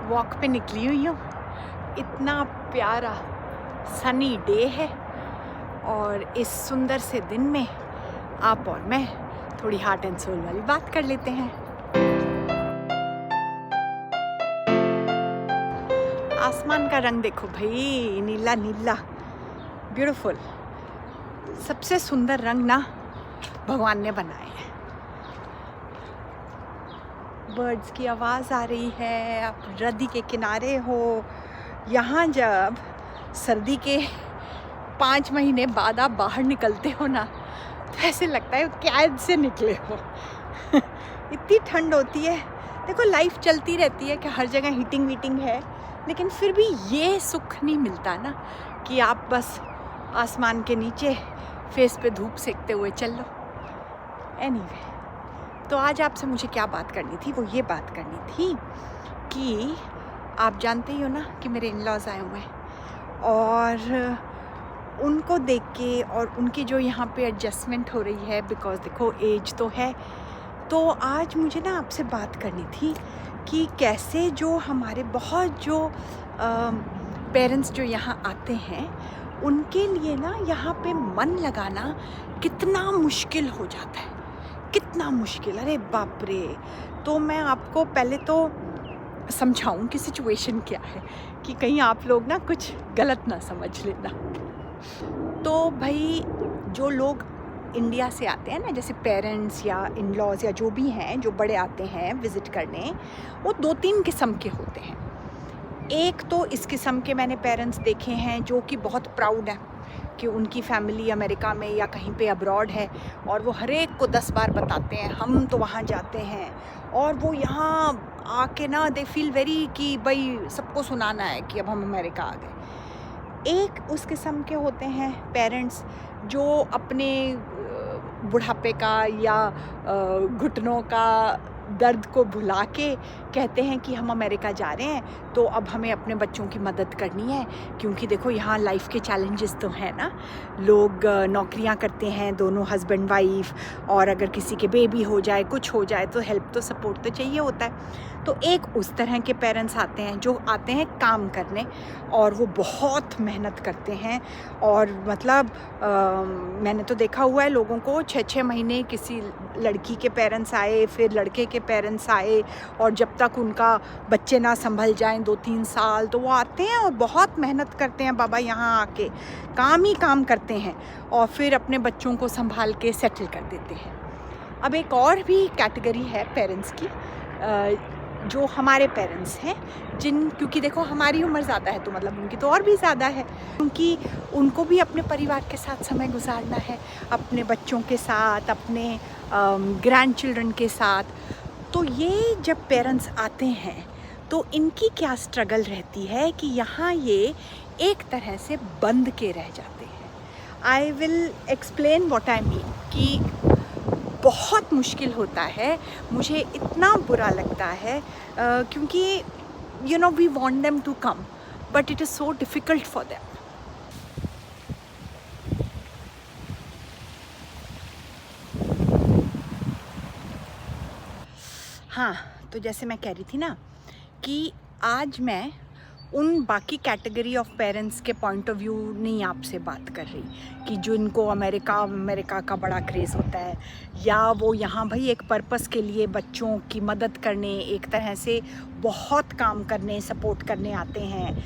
Walk पे निकली हुई हूँ। इतना प्यारा सनी डे है और इस सुंदर से दिन में आप और मैं थोड़ी हार्ट एंड सोल वाली बात कर लेते हैं। आसमान का रंग देखो भाई, नीला नीला, ब्यूटीफुल। सबसे सुंदर रंग ना भगवान ने बनाए हैं। बर्ड्स की आवाज़ आ रही है, आप नदी के किनारे हो। यहाँ जब सर्दी के 5 महीने बाद आप बाहर निकलते हो ना, तो ऐसे लगता है कैद से निकले हो। इतनी ठंड होती है। देखो लाइफ चलती रहती है कि हर जगह हीटिंग वीटिंग है, लेकिन फिर भी ये सुख नहीं मिलता ना कि आप बस आसमान के नीचे फेस पे धूप सेकते हुए चल लो। एनीवे, तो आज आपसे मुझे क्या बात करनी थी, वो ये बात करनी थी कि आप जानते ही हो ना कि मेरे इन-लॉज़ आए हुए हैं और उनको देख के और उनकी जो यहाँ पे एडजस्टमेंट हो रही है, बिकॉज़ देखो एज तो है। तो आज मुझे ना आपसे बात करनी थी कि कैसे जो हमारे बहुत जो पेरेंट्स जो यहाँ आते हैं, उनके लिए ना यहाँ पे मन लगाना कितना मुश्किल हो जाता है, कितना मुश्किल, अरे बाप रे। तो मैं आपको पहले तो समझाऊं कि सिचुएशन क्या है, कि कहीं आप लोग ना कुछ गलत ना समझ लेना। तो भाई जो लोग इंडिया से आते हैं ना, जैसे पेरेंट्स या इन-लॉज़ या जो भी हैं, जो बड़े आते हैं विज़िट करने, वो 2-3 किस्म के होते हैं। एक तो इस किस्म के मैंने पेरेंट्स देखे हैं जो कि बहुत प्राउड हैं कि उनकी फैमिली अमेरिका में या कहीं पे अब्रॉड है, और वो हर एक को 10 बार बताते हैं हम तो वहाँ जाते हैं, और वो यहाँ आके ना दे फील वेरी कि भाई सबको सुनाना है कि अब हम अमेरिका आ गए। एक उस किस्म के होते हैं पेरेंट्स जो अपने बुढ़ापे का या घुटनों का दर्द को भुला के कहते हैं कि हम अमेरिका जा रहे हैं, तो अब हमें अपने बच्चों की मदद करनी है, क्योंकि देखो यहाँ लाइफ के चैलेंजेस तो हैं ना। लोग नौकरियाँ करते हैं, दोनों हस्बैंड वाइफ, और अगर किसी के बेबी हो जाए, कुछ हो जाए, तो हेल्प तो सपोर्ट तो चाहिए होता है। तो एक उस तरह के पेरेंट्स आते हैं जो आते हैं काम करने, और वो बहुत मेहनत करते हैं। और मतलब मैंने तो देखा हुआ है लोगों को 6-6 महीने, किसी लड़की के पेरेंट्स आए, फिर लड़के के पेरेंट्स आए, और जब तक उनका बच्चे ना संभल जाएं 2-3 साल, तो वो आते हैं और बहुत मेहनत करते हैं बाबा, यहाँ आके काम ही काम करते हैं, और फिर अपने बच्चों को संभाल के सेटल कर देते हैं। अब एक और भी कैटेगरी है पेरेंट्स की, जो हमारे पेरेंट्स हैं, क्योंकि देखो हमारी उम्र ज़्यादा है, तो मतलब उनकी तो और भी ज़्यादा है, क्योंकि उनको भी अपने परिवार के साथ समय गुजारना है, अपने बच्चों के साथ, अपने ग्रैंड चिल्ड्रन के साथ। तो ये जब पेरेंट्स आते हैं तो इनकी क्या स्ट्रगल रहती है कि यहाँ ये एक तरह से बंद के रह जाते हैं। I will explain what I mean, कि बहुत मुश्किल होता है, मुझे इतना बुरा लगता है, क्योंकि you know we want them to come, but it is so difficult for them. हाँ, तो जैसे मैं कह रही थी ना कि आज मैं उन बाकी कैटेगरी ऑफ पेरेंट्स के पॉइंट ऑफ व्यू नहीं आपसे बात कर रही, कि जो इनको अमेरिका का बड़ा क्रेज़ होता है, या वो यहाँ भाई एक पर्पस के लिए बच्चों की मदद करने, एक तरह से बहुत काम करने, सपोर्ट करने आते हैं,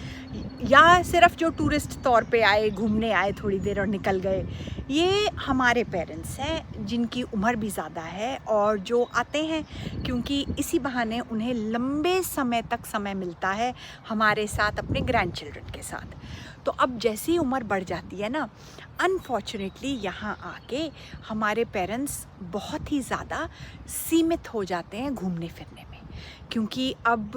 या सिर्फ जो टूरिस्ट तौर पे आए, घूमने आए थोड़ी देर और निकल गए। ये हमारे पेरेंट्स हैं जिनकी उम्र भी ज़्यादा है, और जो आते हैं क्योंकि इसी बहाने उन्हें लंबे समय तक समय मिलता है हमारे साथ, अपने ग्रैंड चिल्ड्रन के साथ। तो अब जैसी ही उम्र बढ़ जाती है ना, अनफॉर्चुनेटली यहाँ आके हमारे पेरेंट्स बहुत ही ज़्यादा सीमित हो जाते हैं घूमने फिरने में, क्योंकि अब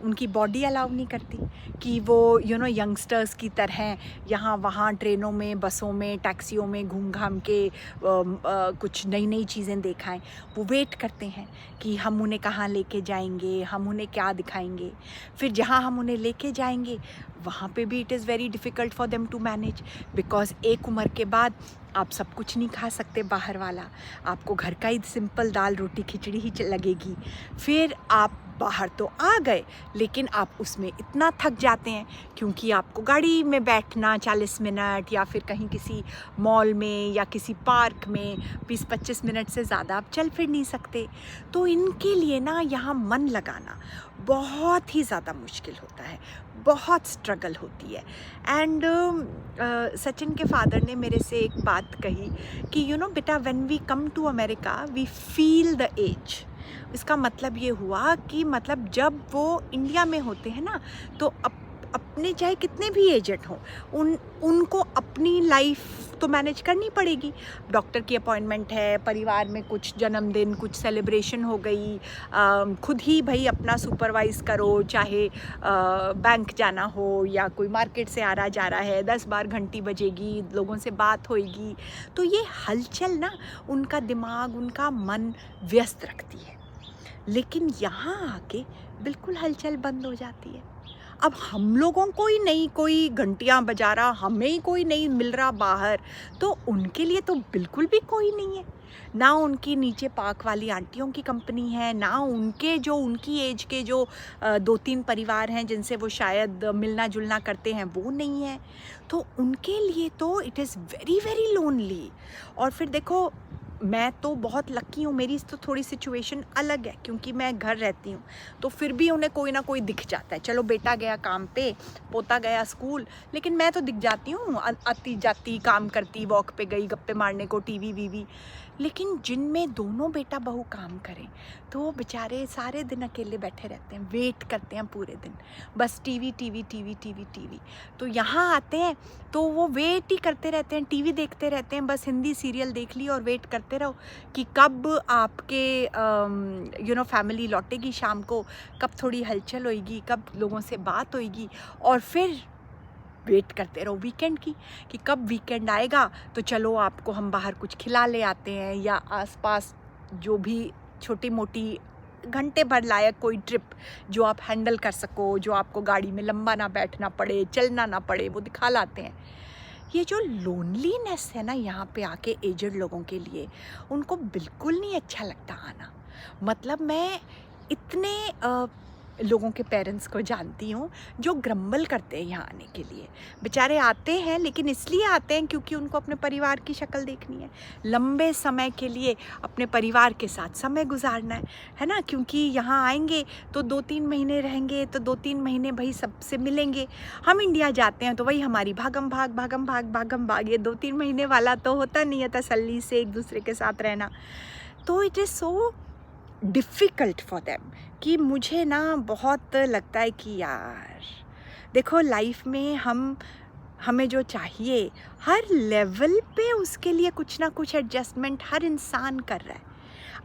उनकी बॉडी अलाउ नहीं करती कि वो यंगस्टर्स की तरह यहाँ वहाँ ट्रेनों में, बसों में, टैक्सियों में घूम घाम के कुछ नई नई चीज़ें दिखाएं। वो वेट करते हैं कि हम उन्हें कहाँ लेके जाएंगे, हम उन्हें क्या दिखाएंगे। फिर जहाँ हम उन्हें लेके जाएंगे वहाँ पे भी it is very difficult for them to manage, because एक उम्र के बाद आप सब कुछ नहीं खा सकते बाहर वाला, आपको घर का ही सिंपल दाल रोटी खिचड़ी ही लगेगी। फिर आप बाहर तो आ गए, लेकिन आप उसमें इतना थक जाते हैं क्योंकि आपको गाड़ी में बैठना 40 मिनट या फिर कहीं किसी मॉल में या किसी पार्क में 20-25 मिनट से ज़्यादा आप चल फिर नहीं सकते। तो इनके लिए ना यहाँ मन लगाना बहुत ही ज़्यादा मुश्किल होता है, बहुत स्ट्रगल होती है। एंड सचिन के फादर ने मेरे से एक बात कही कि यू नो बेटा, when we come to America we feel the age. इसका मतलब ये हुआ कि मतलब जब वो इंडिया में होते हैं ना, तो अपने चाहे कितने भी एजेड हों, उनको अपनी लाइफ तो मैनेज करनी पड़ेगी। डॉक्टर की अपॉइंटमेंट है, परिवार में कुछ जन्मदिन, कुछ सेलिब्रेशन हो गई, खुद ही भाई अपना सुपरवाइज़ करो, चाहे बैंक जाना हो या कोई मार्केट से आ रहा जा रहा है, 10 बार घंटी बजेगी, लोगों से बात होएगी। तो ये हलचल ना उनका दिमाग, उनका मन व्यस्त रखती है। लेकिन यहाँ आके बिल्कुल हलचल बंद हो जाती है। अब हम लोगों को ही नहीं कोई घंटियाँ बजा रहा, हमें ही कोई नहीं मिल रहा बाहर, तो उनके लिए तो बिल्कुल भी कोई नहीं है। ना उनकी नीचे पार्क वाली आंटियों की कंपनी है, ना उनके जो उनकी एज के जो 2-3 परिवार हैं जिनसे वो शायद मिलना जुलना करते हैं, वो नहीं है। तो उनके लिए तो it is very very lonely. और फिर देखो, मैं तो बहुत लकी हूँ, मेरी तो थोड़ी सिचुएशन अलग है क्योंकि मैं घर रहती हूँ, तो फिर भी उन्हें कोई ना कोई दिख जाता है। चलो बेटा गया काम पे, पोता गया स्कूल, लेकिन मैं तो दिख जाती हूँ, आती जाती, काम करती, वॉक पे गई, गप्पे मारने को, टीवी वीवी। लेकिन जिनमें दोनों बेटा बहू काम करें, तो वो बेचारे सारे दिन अकेले बैठे रहते हैं, वेट करते हैं पूरे दिन, बस TV TV TV TV TV. तो यहाँ आते हैं तो वो वेट ही करते रहते हैं, टीवी देखते रहते हैं, बस हिंदी सीरियल देख ली और वेट करते रहो कि कब आपके यू नो फैमिली लौटेगी शाम को, कब थोड़ी हलचल होएगी, कब लोगों से बात होएगी। और फिर वेट करते रहो वीकेंड की कि कब वीकेंड आएगा तो चलो आपको हम बाहर कुछ खिला ले आते हैं, या आसपास जो भी छोटी मोटी घंटे भर लायक कोई ट्रिप जो आप हैंडल कर सको, जो आपको गाड़ी में लंबा ना बैठना पड़े, चलना ना पड़े, वो दिखा लाते हैं। ये जो लोनलीनेस है ना यहाँ पे आके एजेड लोगों के लिए, उनको बिल्कुल नहीं अच्छा लगता आना। मतलब मैं इतने लोगों के पेरेंट्स को जानती हूँ जो ग्रम्बल करते हैं यहाँ आने के लिए। बेचारे आते हैं, लेकिन इसलिए आते हैं क्योंकि उनको अपने परिवार की शक्ल देखनी है, लंबे समय के लिए अपने परिवार के साथ समय गुजारना है ना। क्योंकि यहाँ आएंगे तो 2-3 महीने रहेंगे, तो 2-3 महीने भाई सबसे मिलेंगे। हम इंडिया जाते हैं तो वही हमारी भागम भाग भागम भाग भागम भाग, ये 2-3 महीने वाला तो होता नहीं है तसल्ली से एक दूसरे के साथ रहना। तो it is so difficult for them कि मुझे ना बहुत लगता है कि यार देखो, लाइफ में हमें जो चाहिए हर लेवल पे उसके लिए कुछ ना कुछ एडजस्टमेंट हर इंसान कर रहा है।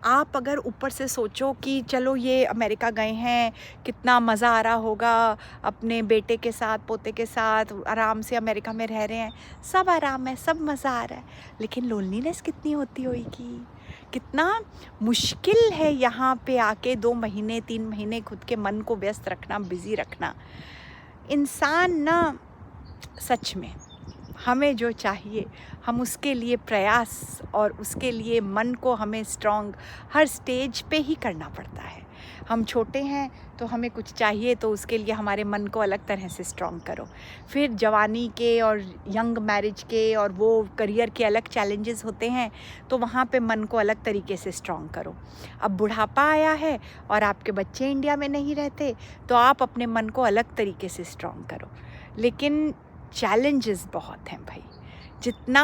आप अगर ऊपर से सोचो कि चलो ये अमेरिका गए हैं, कितना मज़ा आ रहा होगा, अपने बेटे के साथ, पोते के साथ आराम से अमेरिका में रह रहे हैं, सब आराम है, सब मज़ा आ रहा है, लेकिन लोनलीनेस कितनी होती होगी, कितना मुश्किल है यहाँ पे आके 2 महीने 3 महीने खुद के मन को व्यस्त रखना, बिज़ी रखना। इंसान ना सच में हमें जो चाहिए हम उसके लिए प्रयास और उसके लिए मन को हमें स्ट्रॉन्ग हर स्टेज पे ही करना पड़ता है। हम छोटे हैं तो हमें कुछ चाहिए तो उसके लिए हमारे मन को अलग तरह से स्ट्रॉन्ग करो। फिर जवानी के और यंग मैरिज के और वो करियर के अलग चैलेंजेस होते हैं, तो वहाँ पे मन को अलग तरीके से स्ट्रॉन्ग करो। अब बुढ़ापा आया है और आपके बच्चे इंडिया में नहीं रहते, तो आप अपने मन को अलग तरीके से स्ट्रॉन्ग करो। लेकिन चैलेंजेस बहुत हैं भाई। जितना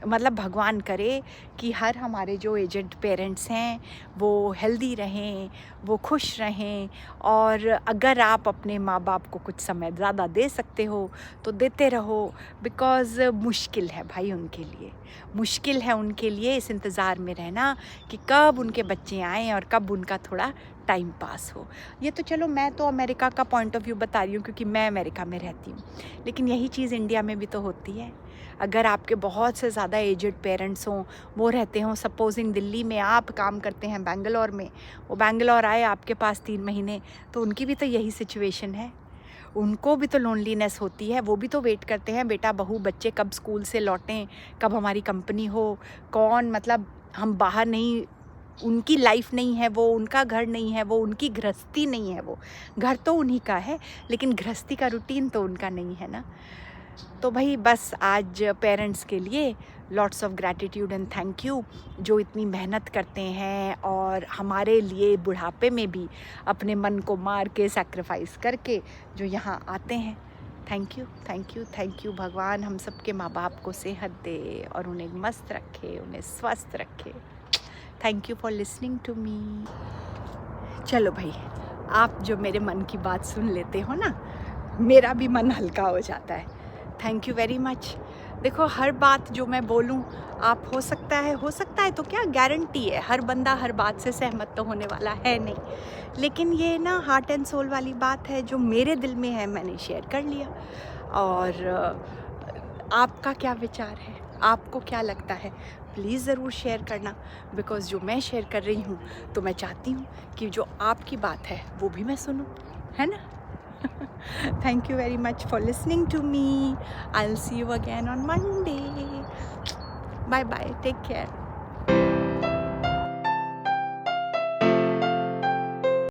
मतलब भगवान करे कि हर हमारे जो एजेड पेरेंट्स हैं वो हेल्दी रहें, वो खुश रहें, और अगर आप अपने माँ बाप को कुछ समय ज़्यादा दे सकते हो तो देते रहो। बिकॉज़ मुश्किल है भाई उनके लिए, मुश्किल है उनके लिए इस इंतज़ार में रहना कि कब उनके बच्चे आएँ और कब उनका थोड़ा टाइम पास हो। ये तो चलो मैं तो अमेरिका का पॉइंट ऑफ व्यू बता रही हूँ क्योंकि मैं अमेरिका में रहती हूँ, लेकिन यही चीज़ इंडिया में भी तो होती है। अगर आपके बहुत से ज़्यादा एजेड पेरेंट्स हों, वो रहते हों, सपोजिंग दिल्ली में, आप काम करते हैं बेंगलोर में, वो बेंगलोर आए आपके पास 3 महीने, तो उनकी भी तो यही सिचुएशन है। उनको भी तो लोनलीनेस होती है, वो भी तो वेट करते हैं बेटा बहू बच्चे कब स्कूल से लौटें, कब हमारी कंपनी हो, कौन मतलब हम बाहर नहीं, उनकी लाइफ नहीं है वो, उनका घर नहीं है वो, उनकी गृहस्थी नहीं है वो, घर तो उन्हीं का है लेकिन गृहस्थी का रूटीन तो उनका नहीं है ना। तो भाई बस आज पेरेंट्स के लिए lots of gratitude and thank you, जो इतनी मेहनत करते हैं और हमारे लिए बुढ़ापे में भी अपने मन को मार के सैक्रिफाइस करके जो यहाँ आते हैं। Thank you thank you thank you. भगवान हम सब के माँ बाप को सेहत दे और उन्हें मस्त रखे, उन्हें स्वस्थ रखे। Thank you for listening to me. चलो भाई, आप जो मेरे मन की बात सुन लेते हो ना, मेरा भी मन हल्का हो जाता है। Thank you very much. देखो हर बात जो मैं बोलूं आप हो सकता है तो क्या गारंटी है, हर बंदा हर बात से सहमत तो होने वाला है नहीं, लेकिन ये ना हार्ट एंड सोल वाली बात है जो मेरे दिल में है, मैंने शेयर कर लिया। और आपका क्या विचार है, आपको क्या लगता है, प्लीज़ ज़रूर शेयर करना, बिकॉज़ जो मैं शेयर कर रही हूँ तो मैं चाहती हूँ कि जो आपकी बात है वो भी मैं सुनूँ, है ना। Thank you very much for listening to me. I'll see you again on Monday. Bye bye. Take care.